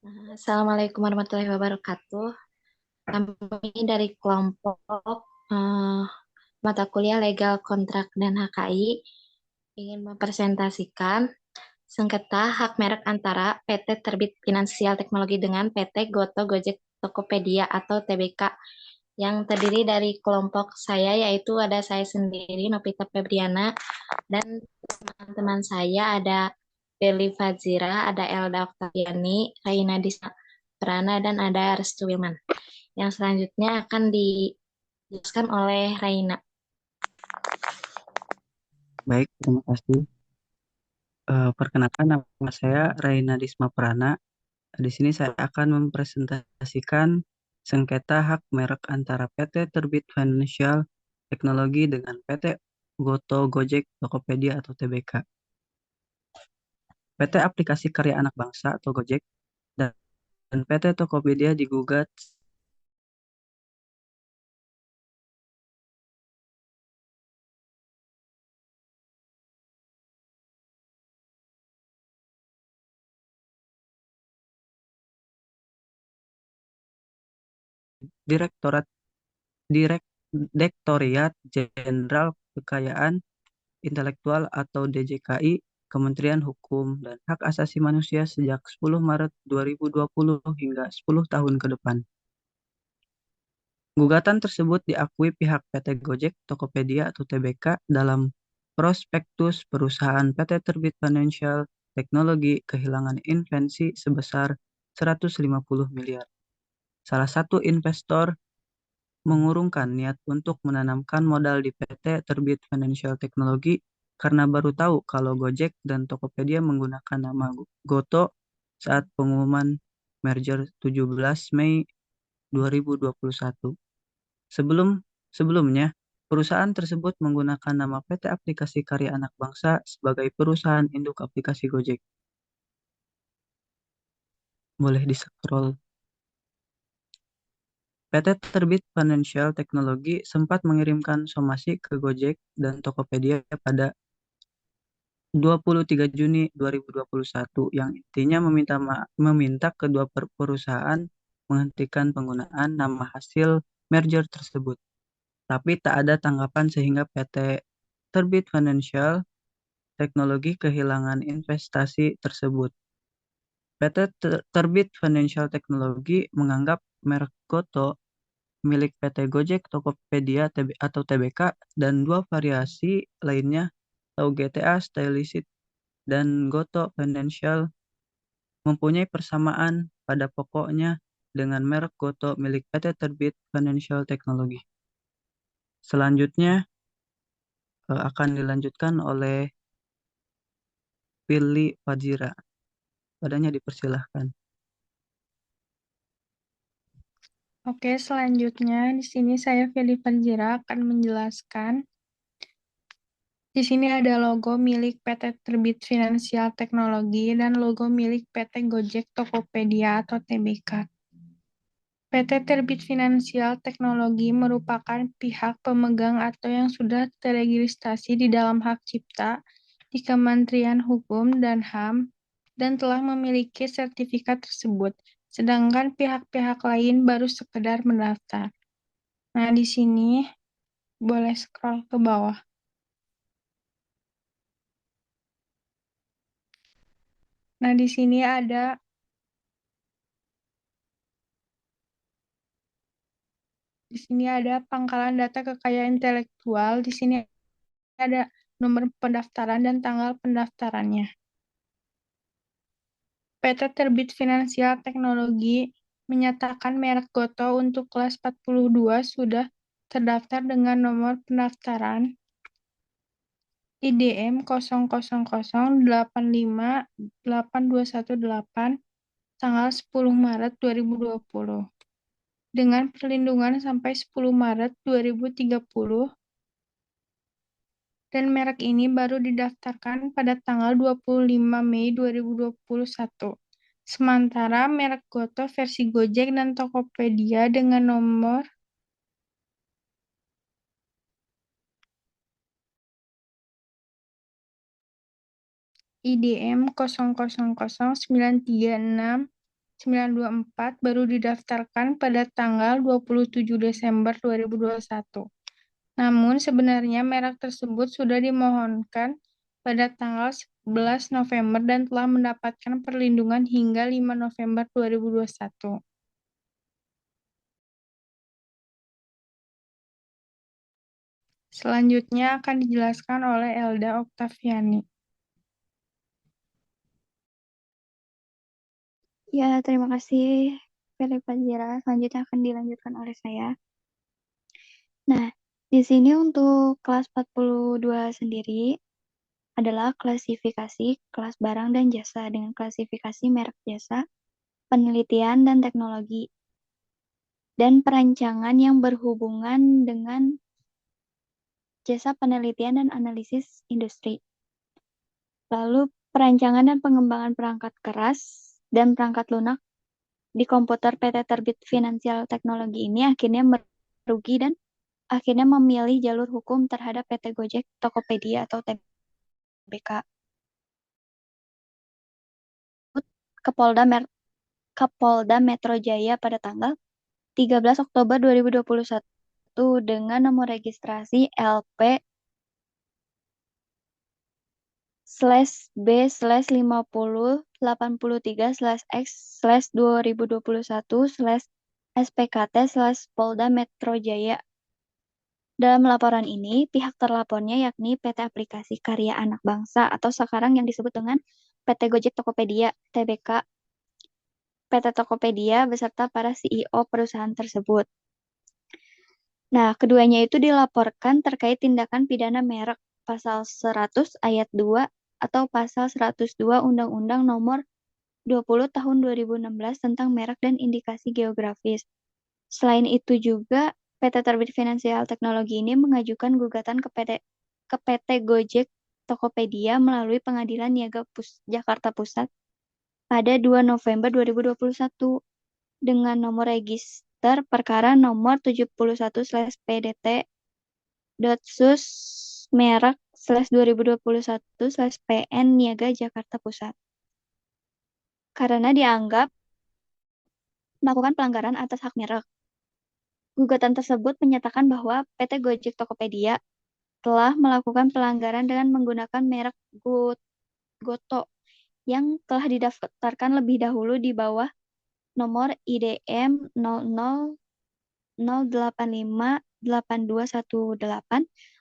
Assalamualaikum warahmatullahi wabarakatuh. Kami dari kelompok eh, mata kuliah Legal Kontrak dan HKI ingin mempresentasikan sengketa hak merek antara PT Terbit Finansial Teknologi dengan PT Goto Gojek Tokopedia atau TBK yang terdiri dari kelompok saya, yaitu ada saya sendiri Novita Febriana, dan teman-teman saya ada Beli Fazira, ada Elda Oktaviani, Raina Disa Prana, dan ada Restu Wilman. Yang selanjutnya akan dijelaskan oleh Raina. Baik, terima kasih. Perkenalkan nama saya Raina Disma Prana. Di sini saya akan mempresentasikan sengketa hak merek antara PT Terbit Financial Teknologi dengan PT Goto Gojek Tokopedia atau TBK. PT Aplikasi Karya Anak Bangsa atau Gojek dan PT Tokopedia digugat Direktorat Direktoriat Jenderal Kekayaan Intelektual atau DJKI, Kementerian Hukum dan Hak Asasi Manusia sejak 10 Maret 2020 hingga 10 tahun ke depan. Gugatan tersebut diakui pihak PT Gojek Tokopedia atau TBK dalam prospektus perusahaan PT Terbit Financial Teknologi kehilangan invensi sebesar 150 miliar. Salah satu investor mengurungkan niat untuk menanamkan modal di PT Terbit Financial Technology karena baru tahu kalau Gojek dan Tokopedia menggunakan nama Goto saat pengumuman merger 17 Mei 2021. Sebelumnya, perusahaan tersebut menggunakan nama PT Aplikasi Karya Anak Bangsa sebagai perusahaan induk aplikasi Gojek. Boleh di-scroll. PT Terbit Financial Technology sempat mengirimkan somasi ke Gojek dan Tokopedia pada 23 Juni 2021 yang intinya meminta kedua perusahaan menghentikan penggunaan nama hasil merger tersebut. Tapi tak ada tanggapan sehingga PT Terbit Financial Technology kehilangan investasi tersebut. PT Terbit Financial Technology menganggap merek Goto milik PT Gojek Tokopedia atau TBK dan dua variasi lainnya atau GTA Stylished dan Goto Financial mempunyai persamaan pada pokoknya dengan merek Goto milik PT Terbit Financial Technology. Selanjutnya akan dilanjutkan oleh Pilly Fadzira. Padanya dipersilahkan. Oke, selanjutnya di sini saya Feli Fanjira akan menjelaskan. Di sini ada logo milik PT Terbit Finansial Teknologi dan logo milik PT Gojek Tokopedia atau TBK. PT Terbit Finansial Teknologi merupakan pihak pemegang atau yang sudah terregistrasi di dalam hak cipta di Kementerian Hukum dan HAM dan telah memiliki sertifikat tersebut, sedangkan pihak-pihak lain baru sekedar mendaftar. Nah, di sini boleh scroll ke bawah. Nah, di sini ada pangkalan data kekayaan intelektual. Di sini ada nomor pendaftaran dan tanggal pendaftarannya. PT Terbit Finansial Teknologi menyatakan merek Goto untuk kelas 42 sudah terdaftar dengan nomor pendaftaran IDM 0008582118 tanggal 10 Maret 2020 dengan perlindungan sampai 10 Maret 2030 dan merek ini baru didaftarkan pada tanggal 25 Mei 2021. Sementara merek Goto versi Gojek dan Tokopedia dengan nomor IDM 000936 924 baru didaftarkan pada tanggal 27 Desember 2021. Namun sebenarnya merek tersebut sudah dimohonkan pada tanggal 11 November dan telah mendapatkan perlindungan hingga 5 November 2021. Selanjutnya akan dijelaskan oleh Elda Oktaviani. Ya, terima kasih Felipa Jira. Selanjutnya akan dilanjutkan oleh saya. Nah, di sini untuk kelas 42 sendiri adalah klasifikasi kelas barang dan jasa dengan klasifikasi merek jasa, penelitian dan teknologi, dan perancangan yang berhubungan dengan jasa penelitian dan analisis industri. Lalu perancangan dan pengembangan perangkat keras dan perangkat lunak di komputer PT Terbit Finansial Teknologi ini akhirnya merugi dan akhirnya memilih jalur hukum terhadap PT Gojek Tokopedia atau TBK. Kapolda Metro Jaya pada tanggal 13 Oktober 2021 dengan nomor registrasi LP/B/5083/X/2021/SPKT/Polda Metro Jaya. Dalam laporan ini, pihak terlapornya yakni PT Aplikasi Karya Anak Bangsa atau sekarang yang disebut dengan PT Gojek Tokopedia (TBK), PT Tokopedia beserta para CEO perusahaan tersebut. Nah, keduanya itu dilaporkan terkait tindakan pidana merek pasal 100 ayat 2 atau pasal 102 Undang-Undang Nomor 20 Tahun 2016 tentang merek dan indikasi geografis. Selain itu juga PT Terbit Finansial Teknologi ini mengajukan gugatan ke PT Gojek Tokopedia melalui Pengadilan Niaga Jakarta Pusat pada 2 November 2021 dengan nomor register perkara nomor 71/PDT.sus merek/2021/PN Niaga Jakarta Pusat. Karena dianggap melakukan pelanggaran atas hak merek. Gugatan tersebut menyatakan bahwa PT Gojek Tokopedia telah melakukan pelanggaran dengan menggunakan merek Goto yang telah didaftarkan lebih dahulu di bawah nomor IDM 0008582218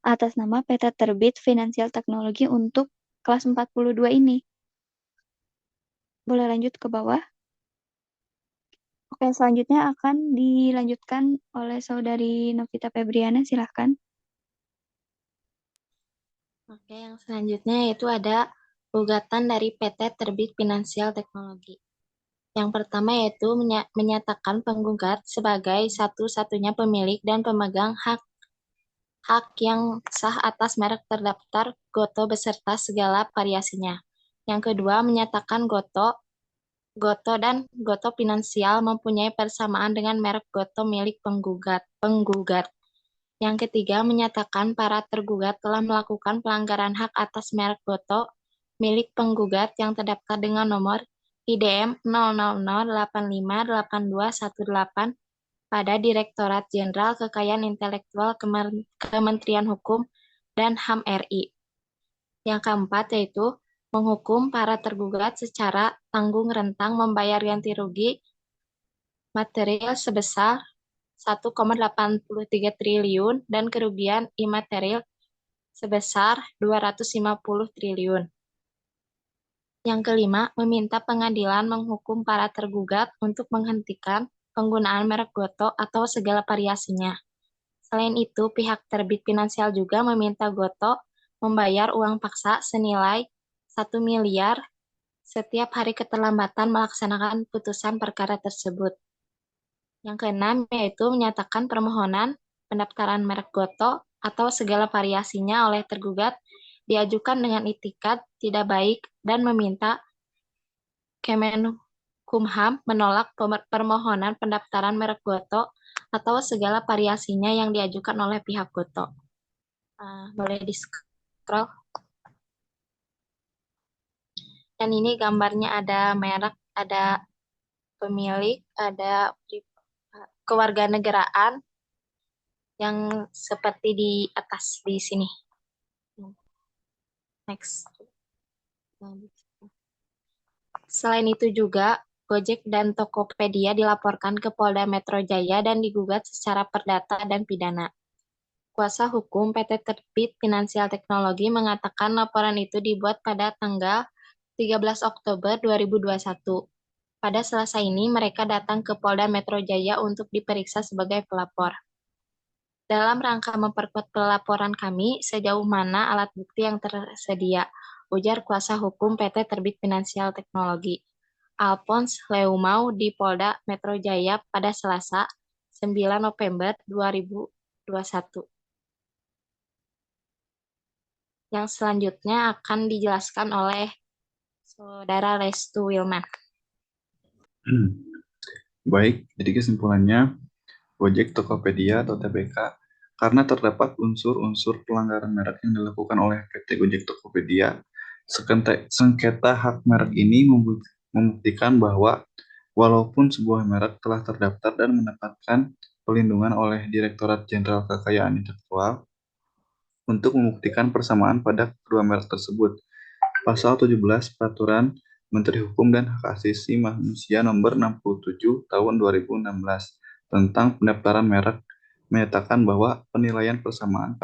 atas nama PT Terbit Finansial Teknologi untuk kelas 42 ini. Boleh lanjut ke bawah? Oke, selanjutnya akan dilanjutkan oleh Saudari Novita Febriana, silahkan. Oke, yang selanjutnya yaitu ada gugatan dari PT Terbit Finansial Teknologi. Yang pertama yaitu menyatakan penggugat sebagai satu-satunya pemilik dan pemegang hak yang sah atas merek terdaftar Goto beserta segala variasinya. Yang kedua menyatakan Goto dan Goto Finansial mempunyai persamaan dengan merek Goto milik penggugat. Yang ketiga menyatakan para tergugat telah melakukan pelanggaran hak atas merek Goto milik penggugat yang terdaftar dengan nomor IDM 00858218 pada Direktorat Jenderal Kekayaan Intelektual Kementerian Hukum dan HAM RI. Yang keempat yaitu menghukum para tergugat secara tanggung rentang membayar ganti rugi material sebesar 1,83 triliun dan kerugian imaterial sebesar 250 triliun. Yang kelima, meminta pengadilan menghukum para tergugat untuk menghentikan penggunaan merek Goto atau segala variasinya. Selain itu, pihak Terbit Finansial juga meminta Goto membayar uang paksa senilai 1 miliar setiap hari keterlambatan melaksanakan putusan perkara tersebut. Yang keenam, yaitu menyatakan permohonan pendaftaran merek Goto atau segala variasinya oleh tergugat diajukan dengan itikat tidak baik dan meminta Kemenkumham menolak permohonan pendaftaran merek Goto atau segala variasinya yang diajukan oleh pihak Goto. Boleh di-scroll. Dan ini gambarnya ada merek, ada pemilik, ada kewarganegaraan yang seperti di atas di sini. Next. Selain itu juga, Gojek dan Tokopedia dilaporkan ke Polda Metro Jaya dan digugat secara perdata dan pidana. Kuasa hukum PT Terbit Finansial Teknologi mengatakan laporan itu dibuat pada tanggal 13 Oktober 2021. Pada Selasa ini, mereka datang ke Polda Metro Jaya untuk diperiksa sebagai pelapor. Dalam rangka memperkuat pelaporan kami, sejauh mana alat bukti yang tersedia, ujar kuasa hukum PT Terbit Finansial Teknologi, Alphonse Leumau di Polda Metro Jaya pada Selasa, 9 November 2021. Yang selanjutnya akan dijelaskan oleh Saudara Restu Wilman. Baik, jadi kesimpulannya, Gojek Tokopedia atau TBK, karena terdapat unsur-unsur pelanggaran merek yang dilakukan oleh PT Gojek Tokopedia, sengketa hak merek ini membuktikan bahwa walaupun sebuah merek telah terdaftar dan mendapatkan pelindungan oleh Direktorat Jenderal Kekayaan Intelektual untuk membuktikan persamaan pada kedua merek tersebut. Pasal 17 Peraturan Menteri Hukum dan Hak Asasi Manusia Nomor 67 Tahun 2016 tentang pendaftaran merek menyatakan bahwa penilaian persamaan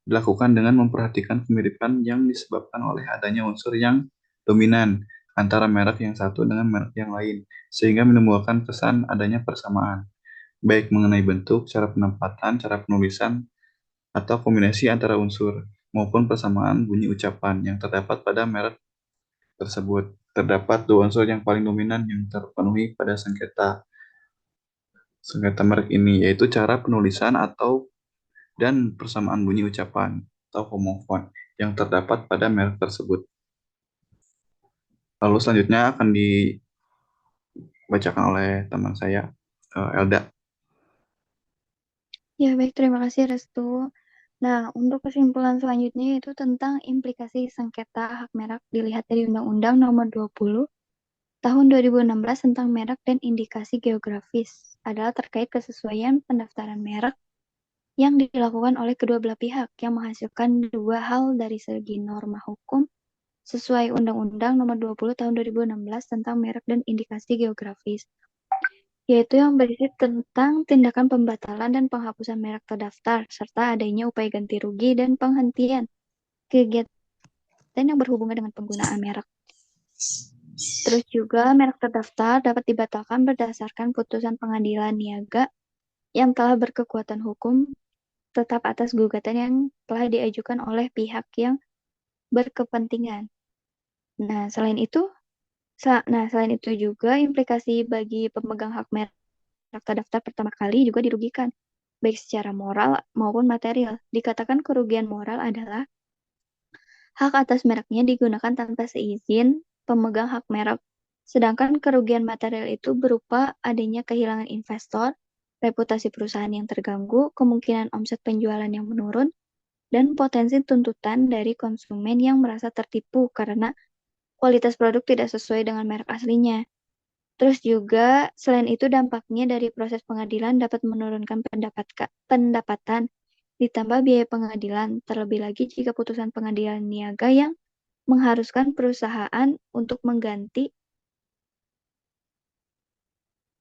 dilakukan dengan memperhatikan kemiripan yang disebabkan oleh adanya unsur yang dominan antara merek yang satu dengan merek yang lain, sehingga menimbulkan kesan adanya persamaan, baik mengenai bentuk, cara penempatan, cara penulisan, atau kombinasi antara unsur, maupun persamaan bunyi ucapan yang terdapat pada merek tersebut. Terdapat dua unsur yang paling dominan yang terpenuhi pada sengketa merek ini, yaitu cara penulisan dan persamaan bunyi ucapan atau homofon yang terdapat pada merek tersebut. Lalu selanjutnya akan dibacakan oleh teman saya, Elda. Ya, baik, terima kasih Restu. Nah, untuk kesimpulan selanjutnya itu tentang implikasi sengketa hak merek dilihat dari Undang-Undang Nomor 20 Tahun 2016 tentang merek dan indikasi geografis adalah terkait kesesuaian pendaftaran merek yang dilakukan oleh kedua belah pihak yang menghasilkan dua hal dari segi norma hukum sesuai Undang-Undang Nomor 20 Tahun 2016 tentang merek dan indikasi geografis, yaitu yang berisi tentang tindakan pembatalan dan penghapusan merek terdaftar, serta adanya upaya ganti rugi dan penghentian kegiatan yang berhubungan dengan penggunaan merek. Terus juga merek terdaftar dapat dibatalkan berdasarkan putusan pengadilan niaga yang telah berkekuatan hukum tetap atas gugatan yang telah diajukan oleh pihak yang berkepentingan. Nah, selain itu juga implikasi bagi pemegang hak merek terdaftar pertama kali juga dirugikan, baik secara moral maupun material. Dikatakan kerugian moral adalah hak atas mereknya digunakan tanpa seizin pemegang hak merek. Sedangkan kerugian material itu berupa adanya kehilangan investor, reputasi perusahaan yang terganggu, kemungkinan omset penjualan yang menurun, dan potensi tuntutan dari konsumen yang merasa tertipu karena kualitas produk tidak sesuai dengan merek aslinya. Terus juga selain itu dampaknya dari proses pengadilan dapat menurunkan pendapatan, ditambah biaya pengadilan, terlebih lagi jika putusan pengadilan niaga yang mengharuskan perusahaan untuk mengganti.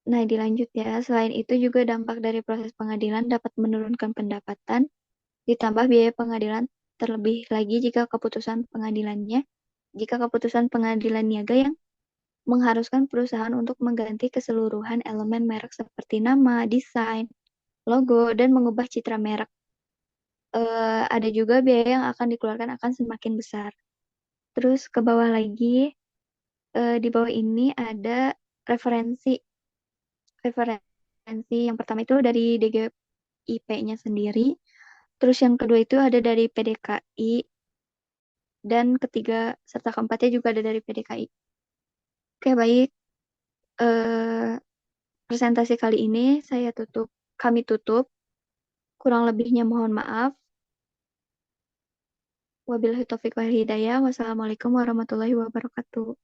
Nah, dilanjut ya. Selain itu juga dampak dari proses pengadilan dapat menurunkan pendapatan, ditambah biaya pengadilan, terlebih lagi jika keputusan pengadilan niaga yang mengharuskan perusahaan untuk mengganti keseluruhan elemen merek seperti nama, desain, logo, dan mengubah citra merek. Ada juga biaya yang akan dikeluarkan akan semakin besar. Terus ke bawah lagi, di bawah ini ada referensi yang pertama itu dari DGIP-nya sendiri, terus yang kedua itu ada dari PDKI, dan ketiga serta keempatnya juga ada dari PDKI. Oke, baik. Presentasi kali ini kami tutup. Kurang lebihnya mohon maaf. Wabillahi taufiq wal hidayah. Wassalamualaikum warahmatullahi wabarakatuh.